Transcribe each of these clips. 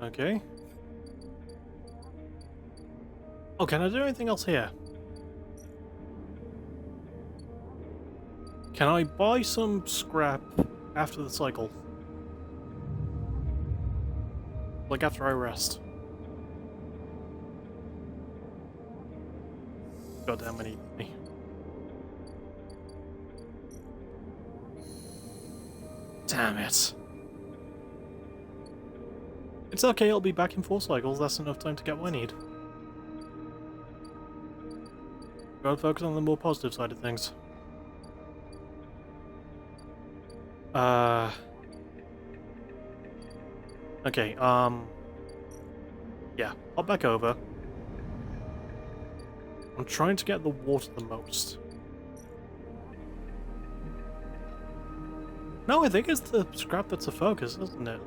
Okay. Oh, can I do anything else here? Can I buy some scrap after the cycle? Like after I rest? Goddamn, I need money. Damn it. It's okay, I'll be back in 4 cycles. That's enough time to get what I need. Gotta focus on the more positive side of things. Okay, yeah, hop back over. I'm trying to get the water the most. No, I think it's the scrap that's the focus, isn't it?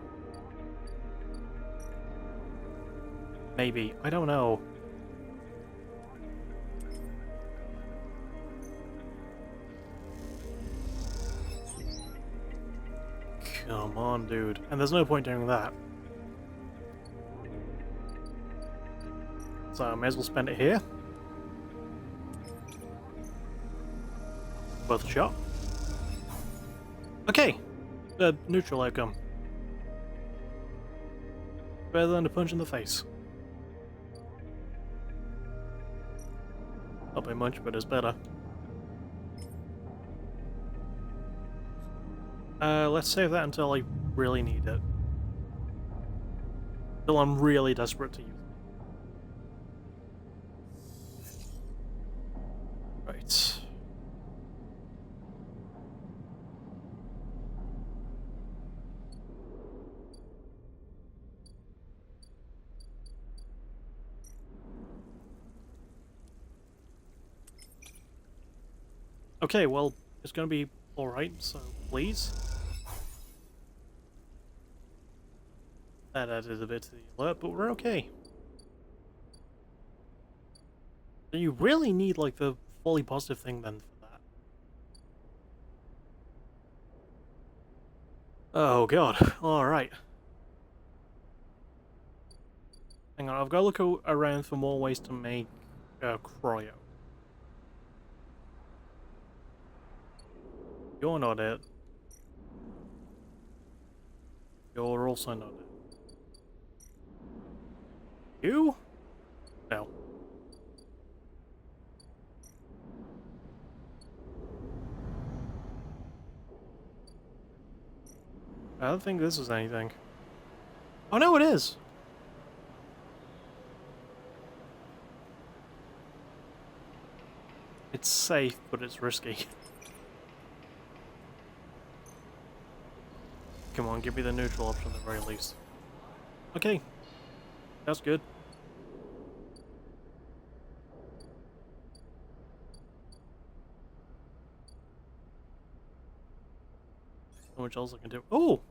Maybe. I don't know. Come on, dude. And there's no point doing that. So I may as well spend it here. Worth a shot. Okay. Neutral outcome. Better than a punch in the face. Not by much, but it's better. Let's save that until I really need it. Until I'm really desperate to use it. Right. Okay, well, it's gonna be alright, so please. That added a bit to the alert, but we're okay. So you really need, like, the fully positive thing then for that. Oh god, alright. Hang on, I've got to look around for more ways to make cryo. You're not it. You're also not it. You? No. I don't think this is anything. Oh no, it is! It's safe, but it's risky. Come on, give me the neutral option at the very least. Okay. That's good. How much else I can do? Oh!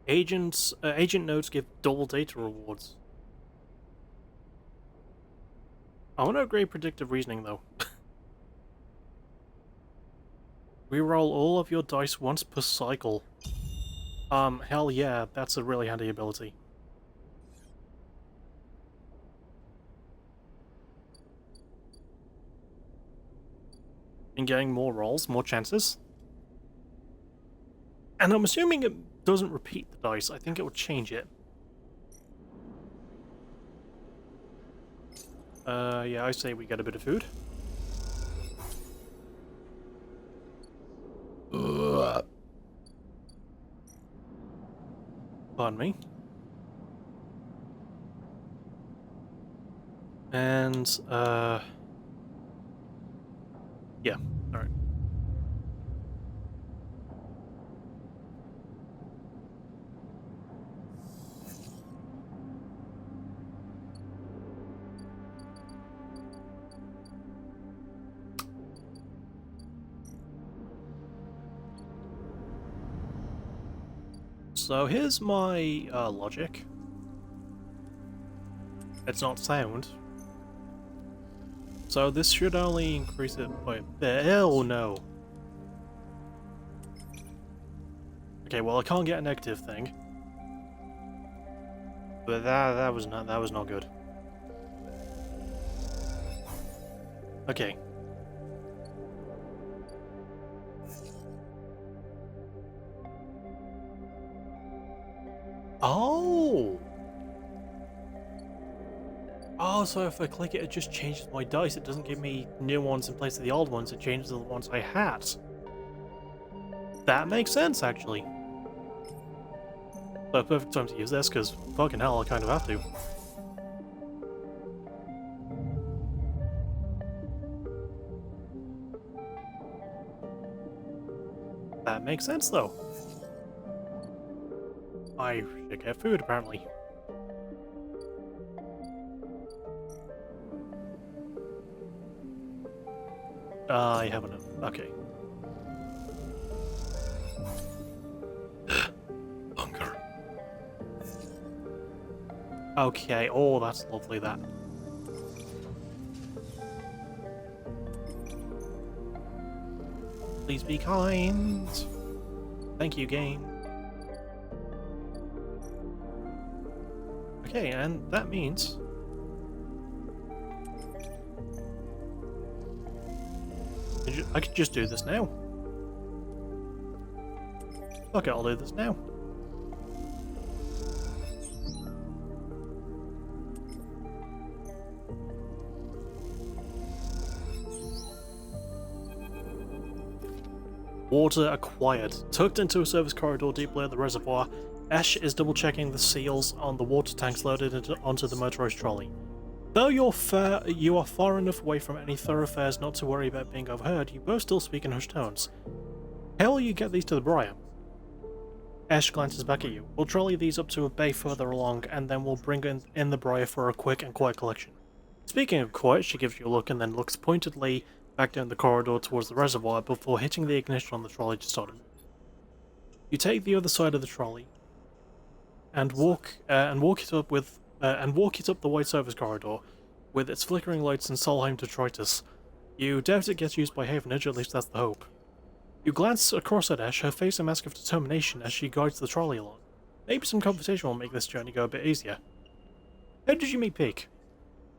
Agent nodes give double data rewards. I want to upgrade predictive reasoning though. Reroll all of your dice once per cycle. Hell yeah, that's a really handy ability. And getting more rolls, more chances. And I'm assuming it doesn't repeat the dice. I think it would change it. Yeah, I say we get a bit of food. Pardon me. And, yeah, alright. So here's my logic. It's not sound. So this should only increase it by a bit. Oh no. Okay, well I can't get a negative thing. But that was not good. Okay. Oh! Oh, so if I click it, it just changes my dice. It doesn't give me new ones in place of the old ones. It changes the ones I had. That makes sense, actually. So perfect time to use this, because fucking hell, I kind of have to. That makes sense, though. I should get food, apparently. I have enough. Okay. Hunger. Okay, oh, that's lovely, that. Please be kind. Thank you, game. Okay, and that means... I could just do this now. Okay, I'll do this now. Water acquired. Tucked into a service corridor deep below the reservoir, Ash is double-checking the seals on the water tanks loaded onto the motorized trolley. Though you are far enough away from any thoroughfares not to worry about being overheard, you both still speak in hushed tones. How will you get these to the Briar? Ash glances back at you. We'll trolley these up to a bay further along, and then we'll bring in the Briar for a quick and quiet collection. Speaking of quiet, she gives you a look and then looks pointedly back down the corridor towards the reservoir before hitting the ignition on the trolley to start it. You take the other side of the trolley and walk it up the wide service corridor with its flickering lights and Solheim detritus. You doubt it gets used by Havenage, at least that's the hope. You glance across at Ash, her face a mask of determination as she guides the trolley along. Maybe some conversation will make this journey go a bit easier. How did you meet Peak?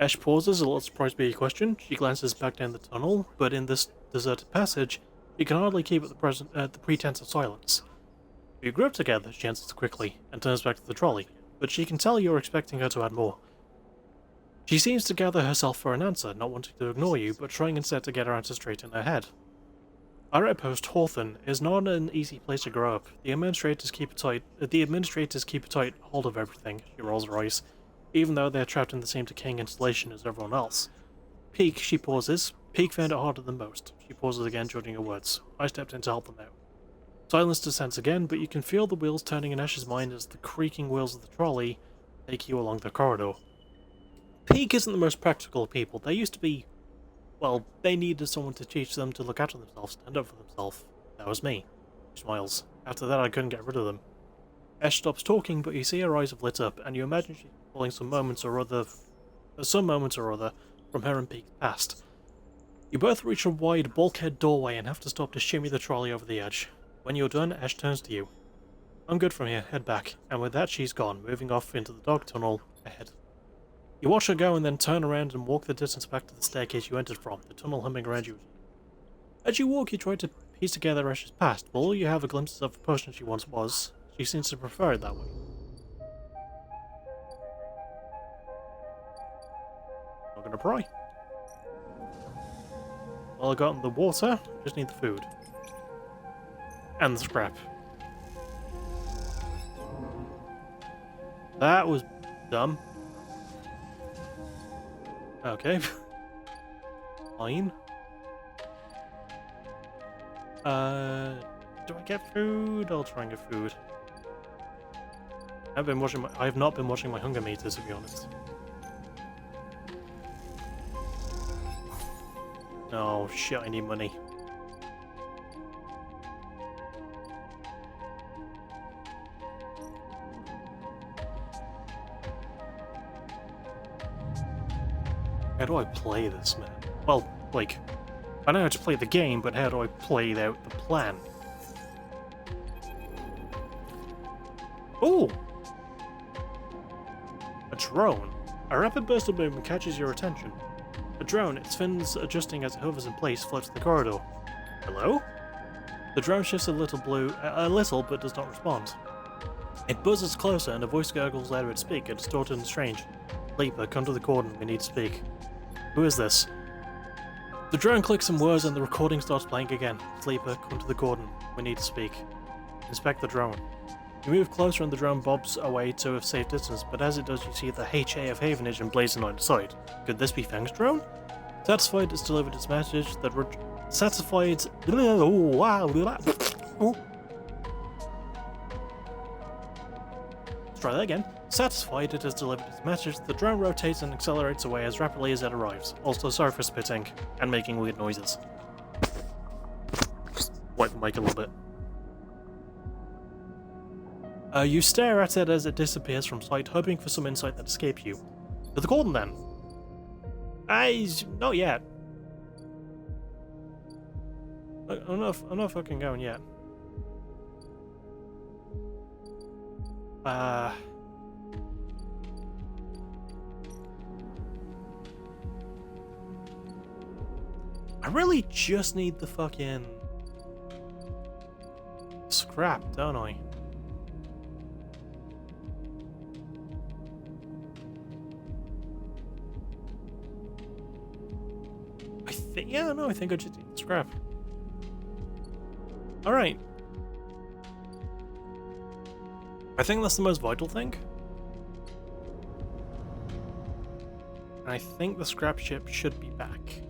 Ash pauses, a little surprised by your question. She glances back down the tunnel, but in this deserted passage, she can hardly keep up the pretense of silence. You grew up together, she answers quickly, and turns back to the trolley, but she can tell you're expecting her to add more. She seems to gather herself for an answer, not wanting to ignore you, but trying instead to get her answer straight in her head. Our outpost, Hawthorne, is not an easy place to grow up. The administrators keep a tight hold of everything, she rolls her eyes, even though they're trapped in the same decaying installation as everyone else. Peak, she pauses. Peak found it harder than most. She pauses again, judging her words. I stepped in to help them out. Silence descends again, but you can feel the wheels turning in Ash's mind as the creaking wheels of the trolley take you along the corridor. Peak isn't the most practical of people. They used to be... well, they needed someone to teach them to look after themselves, stand up for themselves. That was me. She smiles. After that, I couldn't get rid of them. Ash stops talking, but you see her eyes have lit up, and you imagine she's pulling some moments or other from her and Peak's past. You both reach a wide bulkhead doorway and have to stop to shimmy the trolley over the edge. When you're done, Ash turns to you. I'm good from here, head back. And with that, she's gone, moving off into the dark tunnel ahead. You watch her go and then turn around and walk the distance back to the staircase you entered from, the tunnel humming around you. As you walk, you try to piece together Ash's past, but all you have are glimpses of the person she once was. She seems to prefer it that way. Not gonna pry. Well, I got the water, just need the food. And the scrap. That was dumb. Okay. Fine. Do I get food? I'll try and get food. I have not been watching my hunger meters, to be honest. Oh shit, I need money. How do I play this, man? Well, like, I know how to play the game, but how do I play out the plan? Ooh! A drone. A rapid burst of movement catches your attention. A drone, its fins adjusting as it hovers in place, floats the corridor. Hello? The drone shifts a little but does not respond. It buzzes closer and a voice gurgles louder at speak, a distorted and strange. Sleeper, come to the cordon, we need to speak. Who is this? The drone clicks some words and the recording starts playing again. Sleeper, come to the cordon, we need to speak. Inspect the drone. You move closer and the drone bobs away to a safe distance, but as it does you see the HA of Havenage emblazoned on its side. Could this be Feng's drone? Satisfied, it's delivered its message that satisfied. Ooh. Let's try that again. Satisfied, it has delivered its message. The drone rotates and accelerates away as rapidly as it arrives. Also, sorry for spitting and making weird noises. Wipe the mic a little bit. You stare at it as it disappears from sight, hoping for some insight that escapes you. To the cordon, then. Not yet. I'm not fucking going yet. I really just need the fucking scrap, don't I? I think I just need the scrap. Alright. I think that's the most vital thing. I think the scrap ship should be back.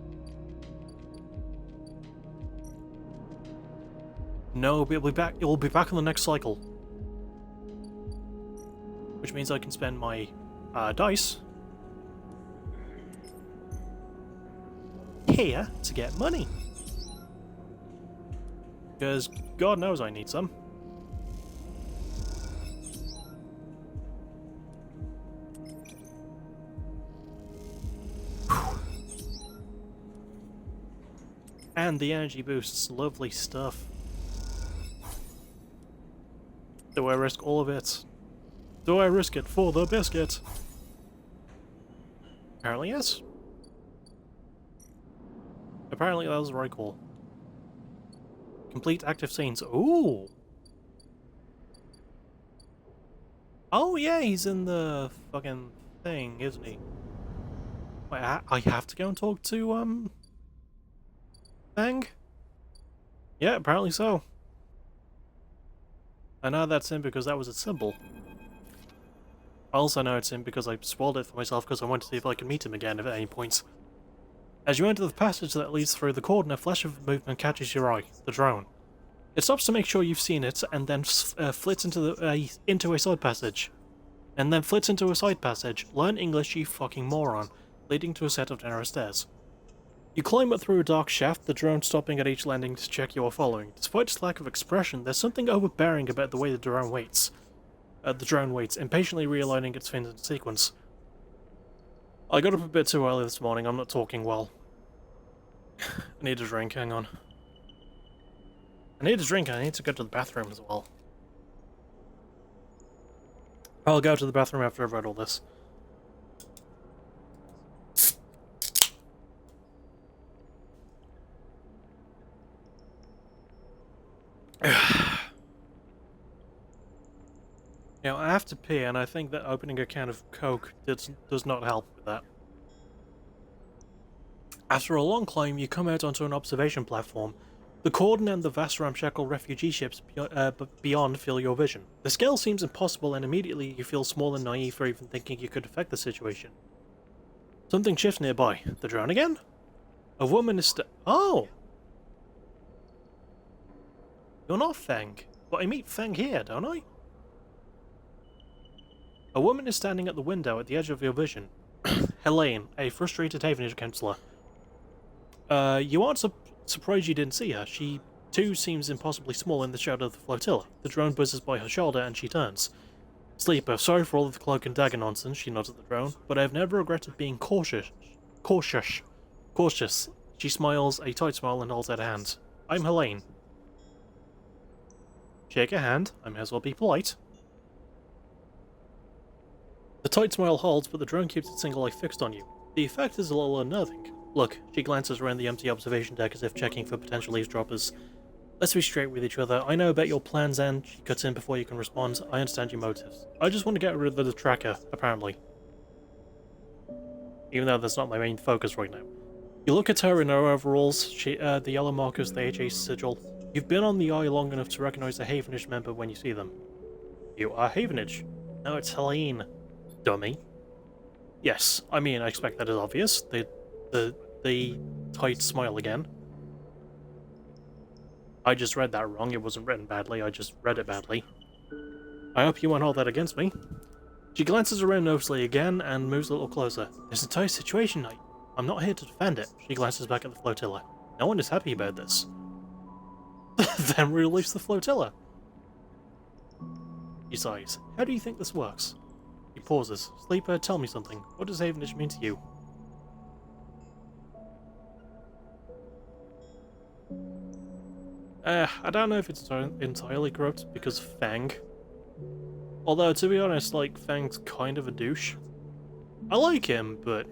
No, but it will be back on the next cycle. Which means I can spend my dice here to get money. Because God knows I need some. And the energy boosts, lovely stuff. Do I risk all of it? Do I risk it for the biscuit? Apparently yes. Apparently that was the right call. Complete active scenes. Ooh! Oh yeah, he's in the fucking thing, isn't he? Wait, I have to go and talk to, Feng? Yeah, apparently so. I know that's him because that was a symbol. I also know it's him because I spoiled it for myself because I wanted to see if I could meet him again at any point. As you enter the passage that leads through the cordon, a flash of movement catches your eye, the drone. It stops to make sure you've seen it, and then flits into a side passage. Learn English, you fucking moron, leading to a set of narrow stairs. You climb up through a dark shaft, the drone stopping at each landing to check you are following. Despite its lack of expression, there's something overbearing about the way the drone waits. Impatiently realigning its fins in sequence. I got up a bit too early this morning, I'm not talking well. I need a drink, hang on. I need a drink, I need to go to the bathroom as well. I'll go to the bathroom after I've read all this. Now, I have to pee, and I think that opening a can of Coke does not help with that. After a long climb, you come out onto an observation platform. The cordon and the vast ramshackle refugee ships beyond fill your vision. The scale seems impossible, and immediately you feel small and naive for even thinking you could affect the situation. Something shifts nearby. The drone again? A woman is Oh! You're not Feng, but I meet Feng here, don't I? A woman is standing at the window at the edge of your vision. Helene, a frustrated Havenage counsellor. You aren't surprised you didn't see her. She, too, seems impossibly small in the shadow of the flotilla. The drone buzzes by her shoulder and she turns. Sleeper, sorry for all of the cloak and dagger nonsense, she nods at the drone, but I have never regretted being cautious. She smiles a tight smile and holds out a hand. I'm Helene. Shake her hand. I may as well be polite. tight smile holds, but the drone keeps its single eye fixed on you. The effect is a little unnerving. Look, she glances around the empty observation deck as if checking for potential eavesdroppers. Let's be straight with each other. I know about your plans, and she cuts in before you can respond. I understand your motives. I just want to get rid of the tracker, apparently. Even though that's not my main focus right now. You look at her in her overalls, the yellow markers, the HA sigil. You've been on the eye long enough to recognize a Havenage member when you see them. You are Havenage. No, it's Helene. Dummy. Yes, I mean, I expect that is obvious. The tight smile again. I just read that wrong. It wasn't written badly. I just read it badly. I hope you won't hold that against me. She glances around nervously again and moves a little closer. There's a tight situation, Knight. I'm not here to defend it. She glances back at the flotilla. No one is happy about this. Then release the flotilla. He sighs. How do you think this works? He pauses. Sleeper, tell me something. What does Havenage mean to you? I don't know if it's entirely corrupt because of Fang. Although, to be honest, like, Fang's kind of a douche. I like him, but...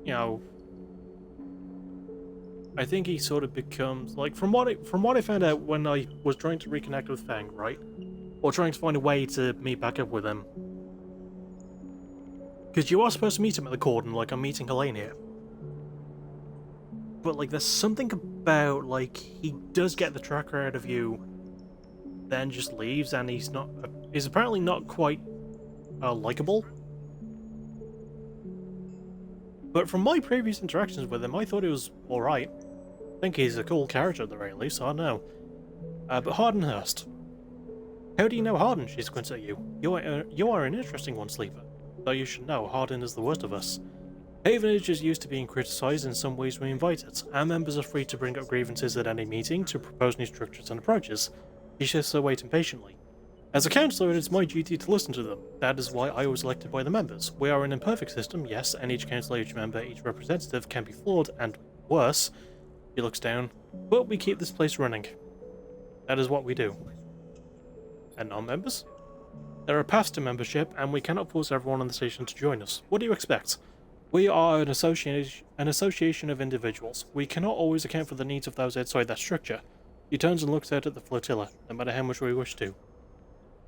you know... I think he sort of becomes... like, from what I found out when I was trying to reconnect with Fang, right? Or trying to find a way to meet back up with him. Because you are supposed to meet him at the Cordon, like I'm meeting Helene here. But, like, there's something about, like, he does get the tracker out of you, then just leaves, and he's apparently not quite likable. But from my previous interactions with him, I thought he was alright. I think he's a cool character at the very least, I don't know. But Hardenhurst. How do you know Harden? She squints at you. You are an interesting one, Sleeper. Though you should know, Harden is the worst of us. Havenage is used to being criticised in some ways we invite it. Our members are free to bring up grievances at any meeting, to propose new structures and approaches. He sits there waiting patiently. As a councillor, it is my duty to listen to them. That is why I was elected by the members. We are an imperfect system, yes, and each councillor, each member, each representative can be flawed and worse. He looks down. But we keep this place running. That is what we do. And non-members? There are paths to membership, and we cannot force everyone on the station to join us. What do you expect? We are an association of individuals. We cannot always account for the needs of those outside that structure. He turns and looks out at the flotilla, no matter how much we wish to.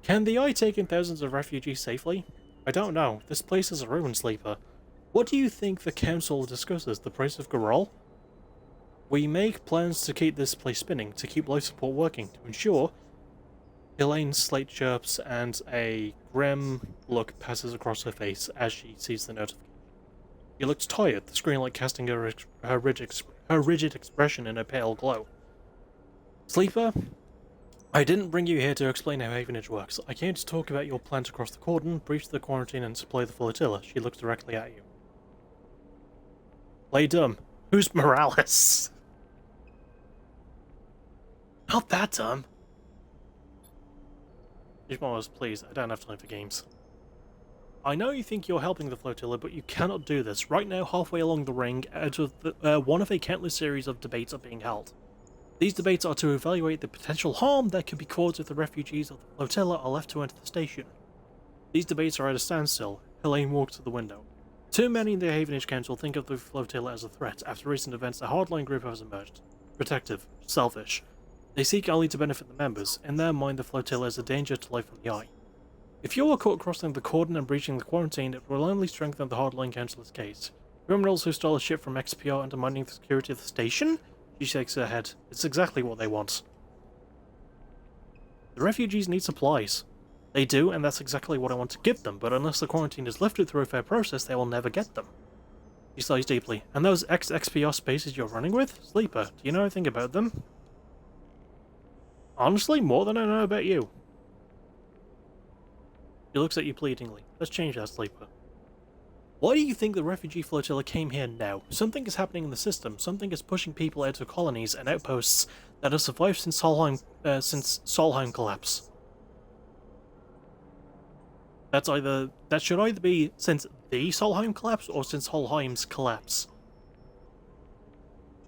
Can the Eye take in thousands of refugees safely? I don't know. This place is a ruin, Sleeper. What do you think the council discusses? The price of Garol? We make plans to keep this place spinning, to keep life support working, to ensure... Helene's slate chirps and a grim look passes across her face as she sees the notification. She looks tired, the screen light casting her rigid expression in a pale glow. Sleeper, I didn't bring you here to explain how Havenage works. I came to talk about your plan to cross the cordon, breach the quarantine, and supply the flotilla. She looks directly at you. Play dumb. Who's Morales? Not that dumb. Ishmael, please, I don't have time for games. I know you think you're helping the flotilla, but you cannot do this. Right now, halfway along the ring, out of one of a countless series of debates are being held. These debates are to evaluate the potential harm that could be caused if the refugees of the flotilla are left to enter the station. These debates are at a standstill. Helene walks to the window. Too many in the Havenage Council think of the flotilla as a threat. After recent events, a hardline group has emerged. Protective. Selfish. They seek only to benefit the members. In their mind, the flotilla is a danger to life on the Eye. If you are caught crossing the cordon and breaching the quarantine, it will only strengthen the hardline council's case. Criminals who stole a ship from XP are undermining the security of the station? She shakes her head. It's exactly what they want. The refugees need supplies. They do, and that's exactly what I want to give them, but unless the quarantine is lifted through a fair process, they will never get them. She sighs deeply. And those ex-XPR spaces you're running with? Sleeper, do you know anything about them? Honestly, more than I know about you. He looks at you pleadingly. Let's change that, Sleeper. Why do you think the refugee flotilla came here now? Something is happening in the system. Something is pushing people out of colonies and outposts that have survived since Solheim collapse. That should either be since the Solheim collapse or since Solheim's collapse.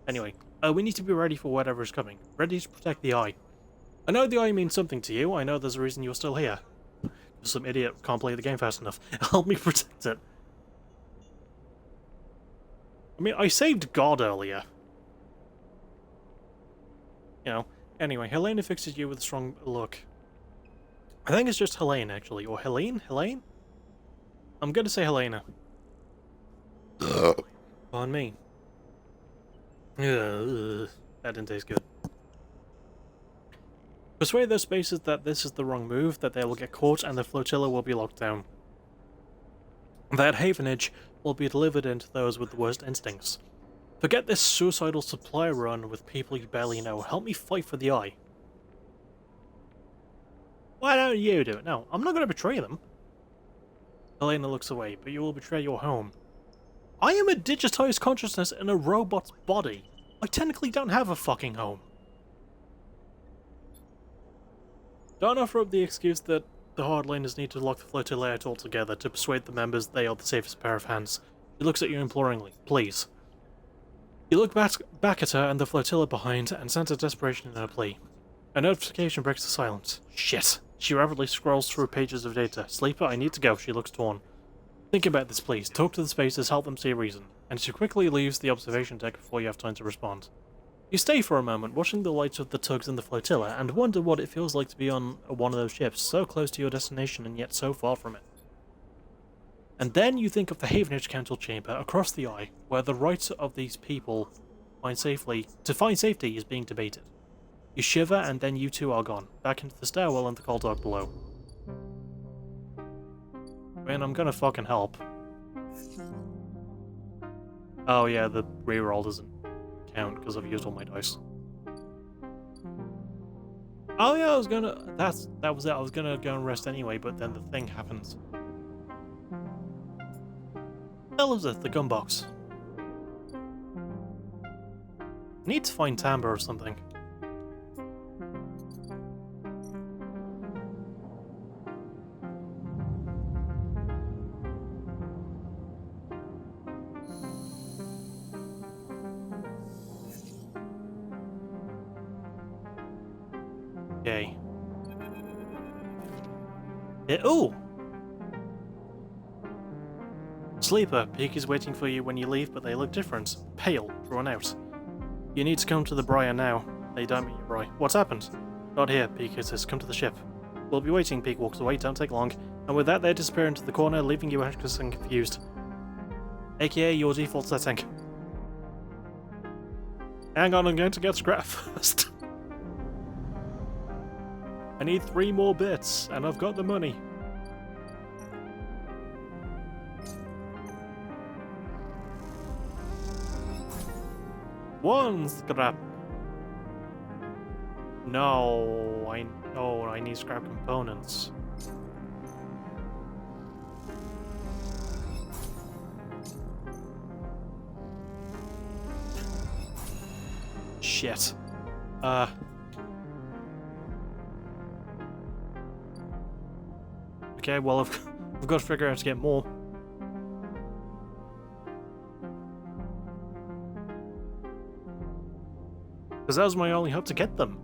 Anyway, we need to be ready for whatever is coming. Ready to protect the Eye. I know the Eye means something to you. I know there's a reason you're still here. some idiot can't play the game fast enough. Help me protect it. I mean, I saved God earlier. You know. Anyway, Helena fixes you with a strong look. I think it's just Helene, actually. Or Helene? Helene? I'm gonna say Helena. On me. That didn't taste good. Persuade those spaces that this is the wrong move, that they will get caught and the flotilla will be locked down. That havenage will be delivered into those with the worst instincts. Forget this suicidal supply run with people you barely know. Help me fight for the Eye. Why don't you do it? No, I'm not going to betray them. Helena looks away, but you will betray your home. I am a digitized consciousness in a robot's body. I technically don't have a fucking home. Don't offer up the excuse that the hardliners need to lock the flotilla out altogether to persuade the members they are the safest pair of hands. She looks at you imploringly. Please. You look back at her and the flotilla behind and sense a desperation in her plea. A notification breaks the silence. Shit. She rapidly scrolls through pages of data. Sleeper, I need to go. She looks torn. Think about this, please. Talk to the spacers, help them see reason. And she quickly leaves the observation deck before you have time to respond. You stay for a moment, watching the lights of the tugs in the flotilla, and wonder what it feels like to be on one of those ships, so close to your destination and yet so far from it. And then you think of the Havenage Council chamber across the Eye, where the rights of these people to find safety is being debated. You shiver, and then you too are gone, back into the stairwell and the cold dark below. I mean, I'm gonna fucking help. Oh yeah, the reroll doesn't count because I've used all my dice. Oh yeah, I was gonna... that was it. I was gonna go and rest anyway, but then the thing happens. Hell is it? The gun box. I need to find Timbre or something. Okay. Ooh! Sleeper, Peak is waiting for you when you leave, but they look different. Pale, drawn out. You need to come to the Briar now. They don't meet you, Bri. What's happened? Not here, Peak says. Come to the ship. We'll be waiting, Peak walks away, don't take long. And with that, they disappear into the corner, leaving you anxious and confused. AKA your default setting. Hang on, I'm going to get scrap first. I need 3 more bits, and I've got the money. One scrap. No, I need scrap components. Shit. Okay, well, I've got to figure out how to get more. Because that was my only hope to get them.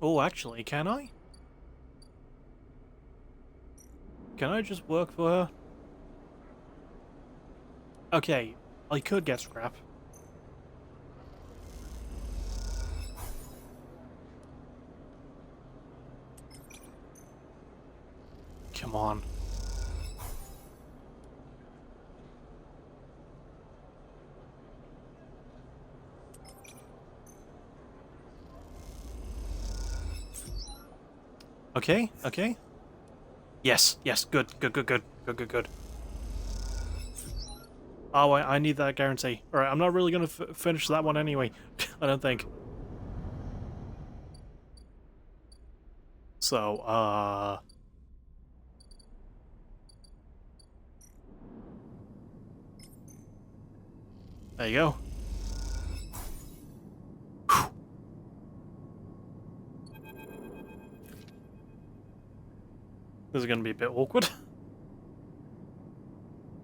Oh, actually, can I? Can I just work for her? Okay, I could get scrap. Come on. Okay, okay. Yes, yes, good. Oh, I need that guarantee. Alright, I'm not really gonna finish that one anyway. I don't think. So, There you go. Whew. This is going to be a bit awkward.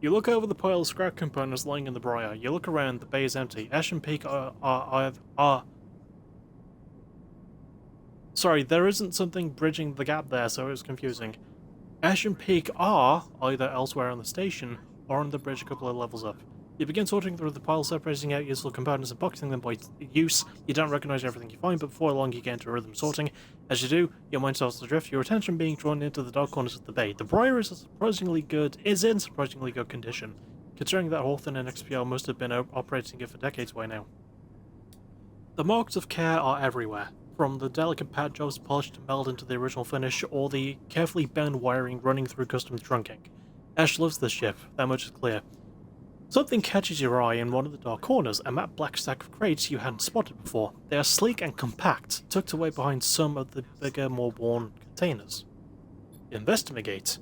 You look over the pile of scrap components lying in the briar. You look around, the bay is empty. Ash and Peak are... Sorry, there isn't something bridging the gap there, so it was confusing. Ash and Peak are either elsewhere on the station, or on the bridge a couple of levels up. You begin sorting through the pile, separating out useful components and boxing them by use. You don't recognize everything you find, but before long you get into a rhythm sorting. As you do, your mind starts to drift, your attention being drawn into the dark corners of the bay. The briar is in surprisingly good condition, considering that Hawthorne and XPL must have been operating it for decades by now. The marks of care are everywhere, from the delicate pad jobs polished to meld into the original finish, or the carefully bound wiring running through custom trunking. Ash loves this ship, that much is clear. Something catches your eye in one of the dark corners, a matte black stack of crates you hadn't spotted before. They are sleek and compact, tucked away behind some of the bigger, more worn containers. You investigate.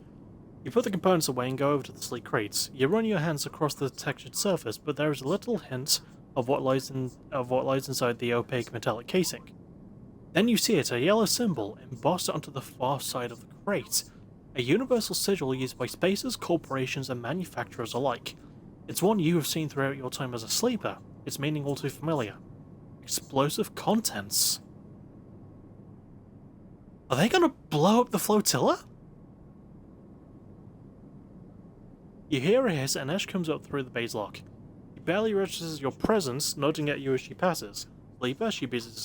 You put the components away and go over to the sleek crates. You run your hands across the textured surface, but there is a little hint of what lies inside the opaque metallic casing. Then you see it, a yellow symbol embossed onto the far side of the crate, a universal sigil used by spacers, corporations, and manufacturers alike. It's one you have seen throughout your time as a sleeper, its meaning all too familiar. Explosive contents. Are they gonna blow up the flotilla? You hear a hiss and Ash comes up through the bay's lock. He barely registers your presence, nodding at you as she passes. Sleeper, she busies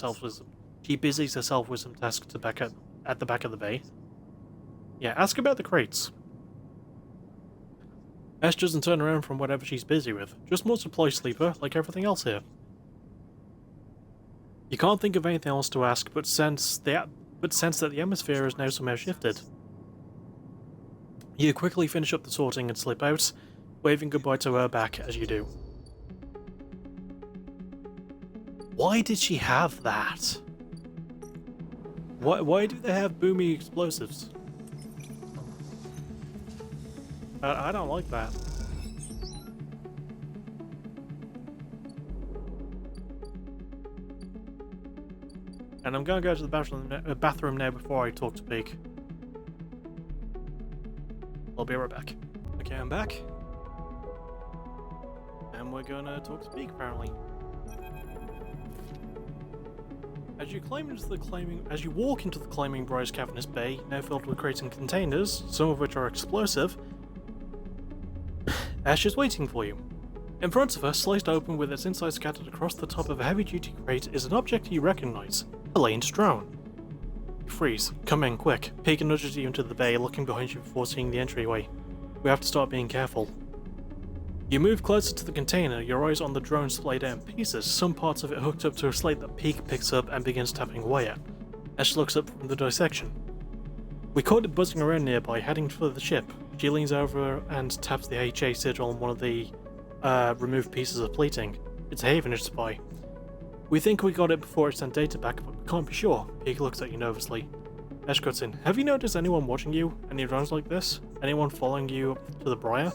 herself with some tasks at the back of the bay. Yeah, ask about the crates. Ash doesn't turn around from whatever she's busy with. Just more supply, Sleeper, like everything else here. You can't think of anything else to ask, but sense that the atmosphere is now somehow shifted. You quickly finish up the sorting and slip out, waving goodbye to her back as you do. Why did she have that? Why do they have boomy explosives? I don't like that. And I'm gonna go to the bathroom now before I talk to Peak. I'll be right back. Okay, I'm back. And we're gonna talk to Peak, apparently. As you walk into the Claiming Briar's cavernous bay, now filled with crates and containers, some of which are explosive, Ash is waiting for you. In front of her, sliced open with its inside scattered across the top of a heavy-duty crate, is an object you recognize. Elaine's drone. You freeze. Come in, quick. Peek nudges you into the bay, looking behind you before seeing the entryway. We have to start being careful. You move closer to the container, your eyes on the drone splayed out in pieces, some parts of it hooked up to a slate that Peak picks up and begins tapping away at. Ash looks up from the dissection. We caught it buzzing around nearby, heading for the ship. She leans over and taps the HA sigil on one of the removed pieces of plating. It's a Havenage spy. We think we got it before it sent data back, but we can't be sure. Peak looks at you nervously. Ash cuts in. Have you noticed anyone watching you? Any drones like this? Anyone following you to the Briar?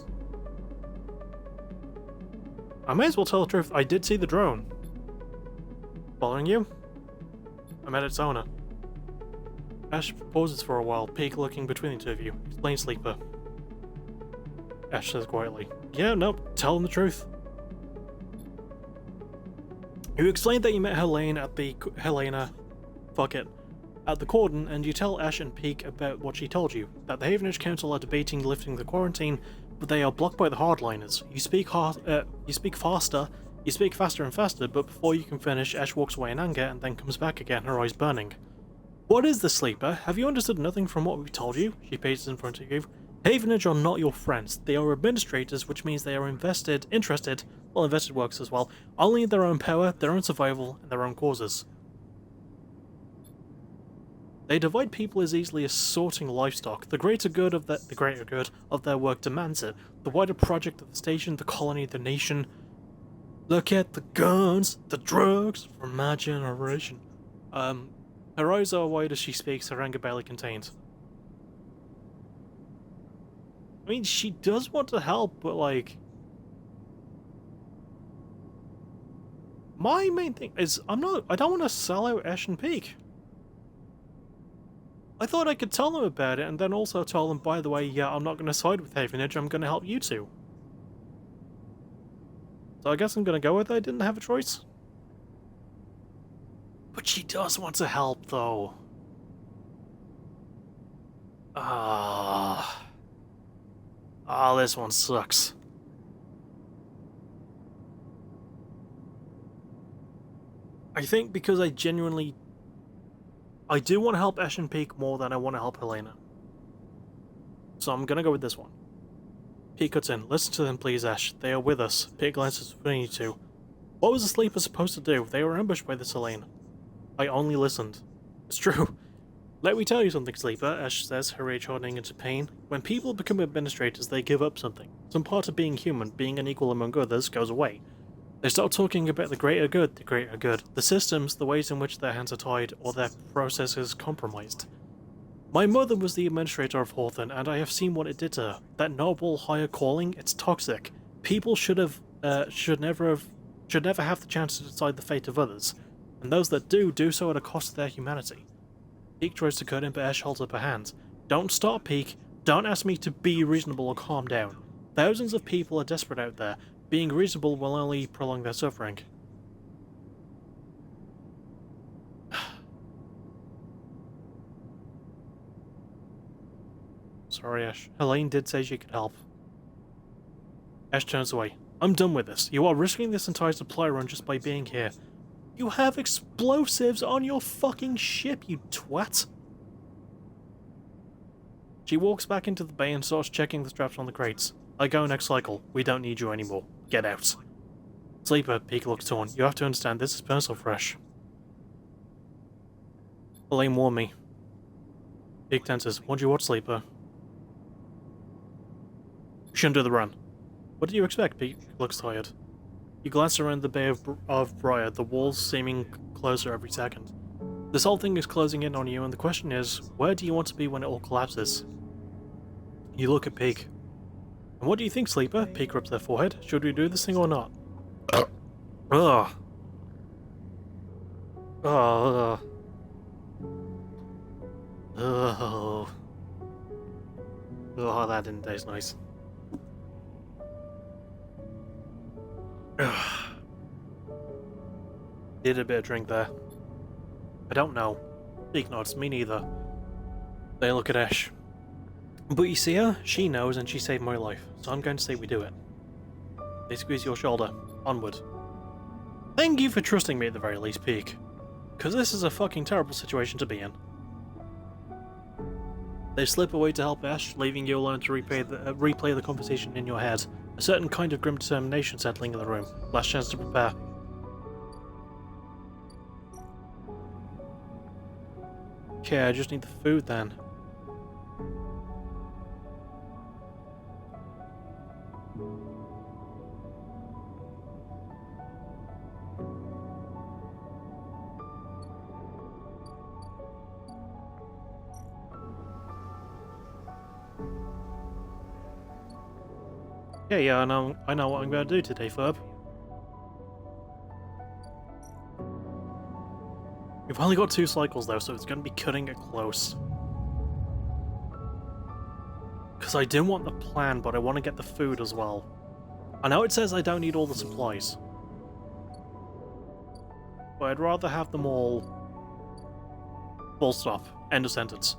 I may as well tell the truth, I did see the drone. Following you? I met its owner. Ash pauses for a while, Peak looking between the two of you. Explain, Sleeper. Ash says quietly. Yeah, nope, tell him the truth. You explained that you met Helene at the at the cordon, and you tell Ash and Peak about what she told you, that the Havenage Council are debating lifting the quarantine, but they are blocked by the hardliners. You speak faster and faster, but before you can finish, Ash walks away in anger and then comes back again, her eyes burning. What is the Sleeper? Have you understood nothing from what we've told you? She paces in front of you. Havenage are not your friends. They are administrators, which means they are invested works as well, only in their own power, their own survival, and their own causes. They divide people as easily as sorting livestock. The greater good of their work demands it. The wider project of the station, the colony, the nation. Look at the guns, the drugs from my generation. Her eyes are wide as she speaks, her anger barely contained. I mean, she does want to help, but like... my main thing is I don't want to sell out Ash and Peak. I thought I could tell them about it and then also tell them, by the way, yeah, I'm not going to side with Havenage, I'm going to help you two. So I guess I'm going to go with it. I didn't have a choice. But she does want to help, though. This one sucks. I think because I do want to help Ash and Peak more than I want to help Helena. So I'm gonna go with this one. Peak cuts in. Listen to them, please, Ash. They are with us. Peak glances between you two. What was the sleeper supposed to do? They were ambushed by this Helena. I only listened. It's true. Let me tell you something, Sleeper, Ash says, her rage hardening into pain. When people become administrators, they give up something. Some part of being human, being an equal among others, goes away. They start talking about the greater good, the systems, the ways in which their hands are tied, or their processes compromised. My mother was the administrator of Hawthorne, and I have seen what it did to her. That noble, higher calling, it's toxic. People should never have the chance to decide the fate of others, and those that do so at a cost to their humanity. Peak tries to cut in, but Ash holds up her hand. Don't stop, Peak. Don't ask me to be reasonable or calm down. Thousands of people are desperate out there. Being reasonable will only prolong their suffering. Sorry, Ash. Helene did say she could help. Ash turns away. I'm done with this. You are risking this entire supply run just by being here. You have explosives on your fucking ship, you twat! She walks back into the bay and starts checking the straps on the crates. I go next cycle. We don't need you anymore. Get out. Sleeper, Peak looks torn. You have to understand, this is personal for Ash. Elaine warned me. Peak tenses. Won't you watch, Sleeper? We shouldn't do the run. What do you expect? Peak looks tired. You glance around the Bay of Briar, the walls seeming closer every second. This whole thing is closing in on you, and the question is, where do you want to be when it all collapses? You look at Peak. And what do you think, Sleeper? Peak rubs their forehead. Should we do this thing or not? Ugh. Ugh. Oh. Oh, that didn't taste nice. Did a bit of drink there. I don't know. Peak nods, me neither. They look at Ash. But you see her? She knows and she saved my life, so I'm going to say we do it. They squeeze your shoulder. Onward. Thank you for trusting me at the very least, Peak. Because this is a fucking terrible situation to be in. They slip away to help Ash, leaving you alone to replay the conversation in your head. A certain kind of grim determination settling in the room. Last chance to prepare. Okay, I just need the food then. Yeah, I know what I'm going to do today, Ferb. We've only got 2 cycles though, so it's going to be cutting it close. Because I do want the plan, but I want to get the food as well. I know it says I don't need all the supplies. But I'd rather have them all... Full stop. End of sentence.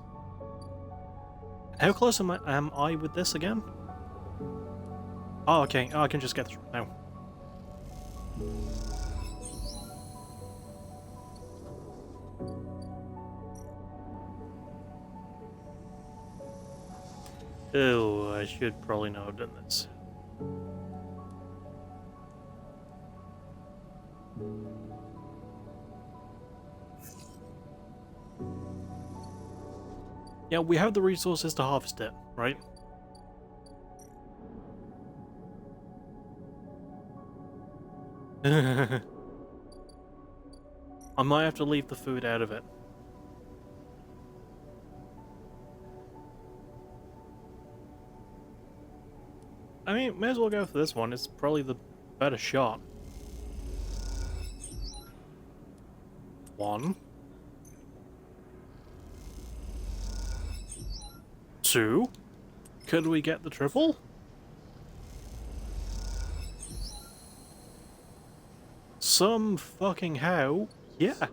How close am I with this again? Oh, okay. Oh, I can just get through now. Oh, I should probably not have done this. Yeah, we have the resources to harvest it, right? I might have to leave the food out of it. I mean, may as well go for this one. It's probably the better shot. 1, 2. Could we get the triple? Some fucking how. Yeah.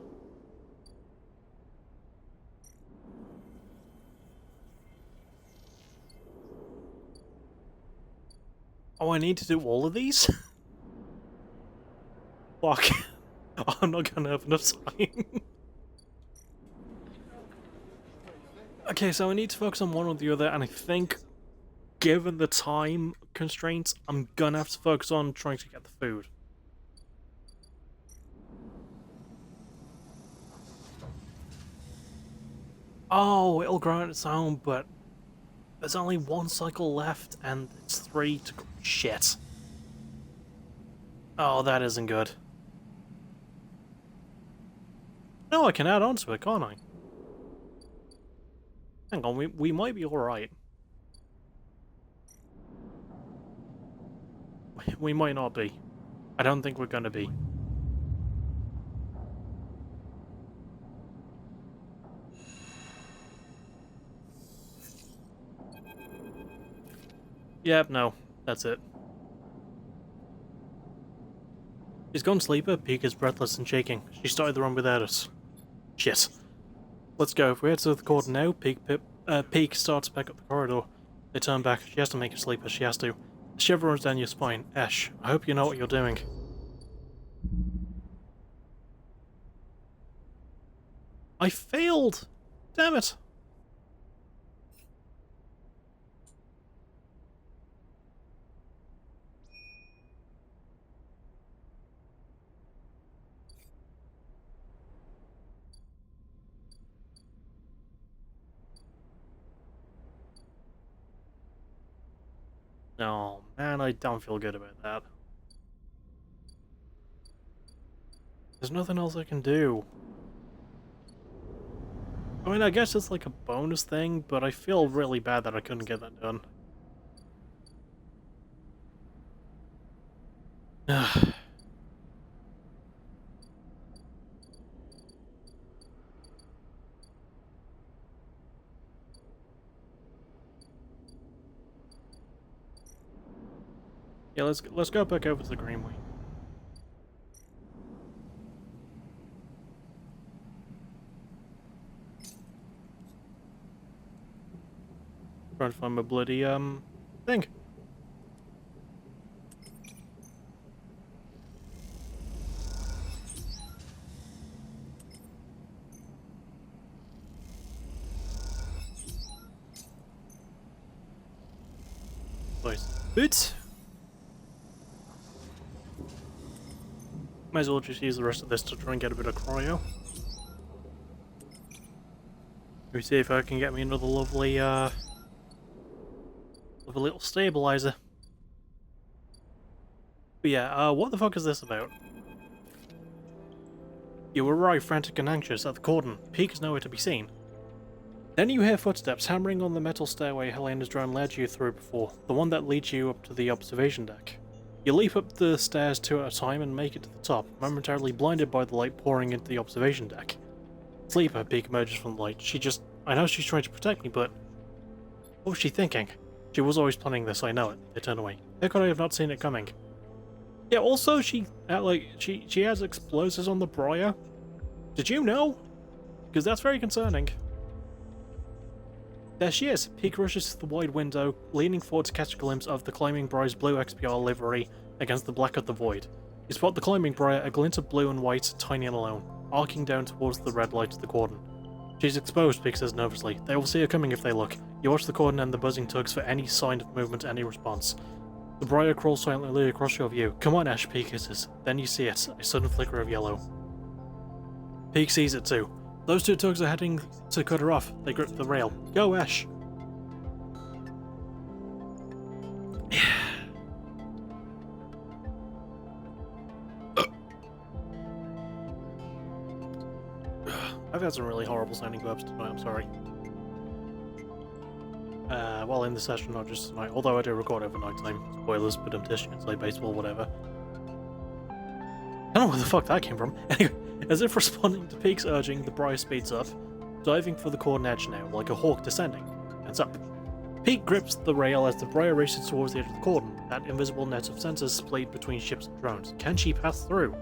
Oh, I need to do all of these? Fuck. I'm not gonna have enough time. Okay, so I need to focus on one or the other, and I think, given the time constraints, I'm gonna have to focus on trying to get the food. Oh, it'll grow on its own, but there's only one cycle left, and it's 3 to... Shit. Oh, that isn't good. No, I can add on to it, can't I? Hang on, we might be alright. We might not be. I don't think we're gonna be. Yep, no. That's it. She's gone sleeper. Peek is breathless and shaking. She started the run without us. Shit. Let's go. If we head to the corridor now, Peek starts back up the corridor. They turn back. She has to make a sleeper. She has to. A shiver runs down your spine. Ash, I hope you know what you're doing. I failed! Damn it! Oh, man, I don't feel good about that. There's nothing else I can do. I mean, I guess it's like a bonus thing, but I feel really bad that I couldn't get that done. Yeah, let's go back over to the Greenway. Trying to find my bloody thing. Nice. Boots. Might as well just use the rest of this to try and get a bit of cryo. Let me see if I can get me another lovely, lovely little stabilizer. But yeah, what the fuck is this about? You arrive frantic and anxious at the cordon. Peek is nowhere to be seen. Then you hear footsteps hammering on the metal stairway Helena's drone led you through before, the one that leads you up to the observation deck. You leap up the stairs 2 at a time and make it to the top, momentarily blinded by the light pouring into the observation deck. Sleeper, Peek emerges from the light. I know she's trying to protect me, but... what was she thinking? She was always planning this, I know it. They turn away. How could I have not seen it coming? Yeah, also, she has explosives on the Briar. Did you know? Because that's very concerning. There she is. Peek rushes to the wide window, leaning forward to catch a glimpse of the Climbing Briar's blue XPR livery against the black of the void. You spot the Climbing Briar, a glint of blue and white, tiny and alone, arcing down towards the red light of the cordon. She's exposed, Peek says nervously. They will see her coming if they look. You watch the cordon and the buzzing tugs for any sign of movement, any response. The Briar crawls silently across your view. Come on, Ash, Peek hisses. Then you see it, a sudden flicker of yellow. Peek sees it too. Those 2 tugs are heading to cut her off. They grip the rail. Go, Ash! I've had some really horrible sounding burps tonight, I'm sorry. Well, in the session, not just tonight. Although I do record over night time. Spoilers, but I'm dishing inside baseball, whatever. I don't know where the fuck that came from. Anyway, As if responding to Peak's urging, the Briar speeds up, diving for the corn edge now, like a hawk descending. Hands up. Peak grips the rail as the Briar races towards the edge of the cordon, that invisible net of sensors splayed between ships and drones. Can she pass through?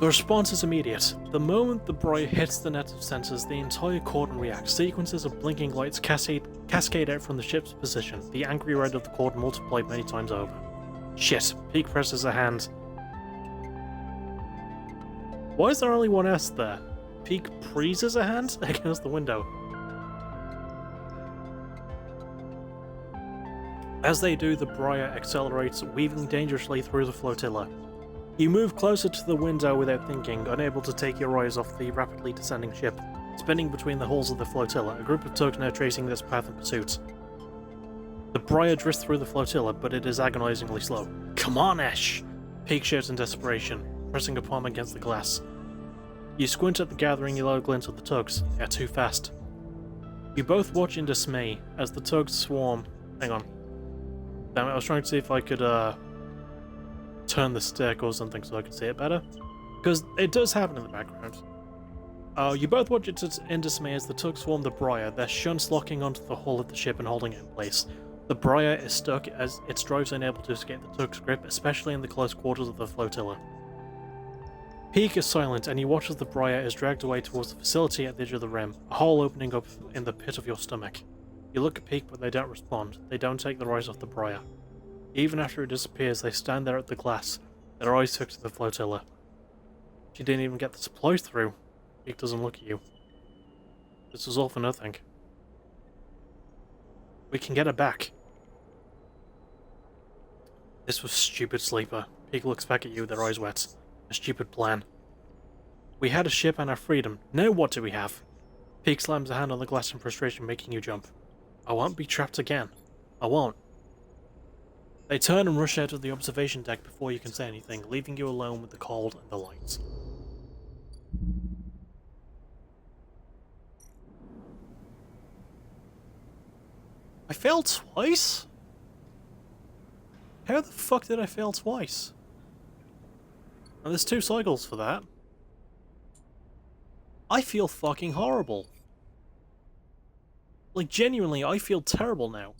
The response is immediate. The moment the Briar hits the net of sensors, the entire cordon reacts. Sequences of blinking lights cascade out from the ship's position, the angry red of the cordon multiplied many times over. Shit. Peak presses a hand. Why is there only one S there? Peak freezes a hand against the window. As they do, the Briar accelerates, weaving dangerously through the flotilla. You move closer to the window without thinking, unable to take your eyes off the rapidly descending ship. Spinning between the hulls of the flotilla, a group of tugs now tracing this path in pursuit. The Briar drifts through the flotilla, but it is agonizingly slow. Come on, Ash! Peak shouts in desperation, pressing a palm against the glass. You squint at the gathering yellow glint of the tugs. They are too fast. You both watch in dismay as the tugs swarm. Hang on. Damn it, I was trying to see if I could turn the stick or something so I could see it better. Because it does happen in the background. You both watch it in dismay as the tugs swarm the Briar, their shunts locking onto the hull of the ship and holding it in place. The Briar is stuck as its drives are unable to escape the tug's grip, especially in the close quarters of the flotilla. Peak is silent, and you watch as the Briar is dragged away towards the facility at the edge of the rim, a hole opening up in the pit of your stomach. You look at Peak, but they don't respond. They don't take their eyes off the Briar. Even after it disappears, they stand there at the glass, their eyes fixed to the flotilla. She didn't even get the supplies through. Peak doesn't look at you. This was all for nothing. We can get her back. This was stupid, Sleeper. Peak looks back at you, their eyes wet. A stupid plan. We had a ship and our freedom. Now what do we have? Peak slams a hand on the glass in frustration, making you jump. I won't be trapped again. I won't. They turn and rush out of the observation deck before you can say anything, leaving you alone with the cold and the lights. I failed twice? How the fuck did I fail twice? And there's 2 cycles for that. I feel fucking horrible. Like, genuinely, I feel terrible now.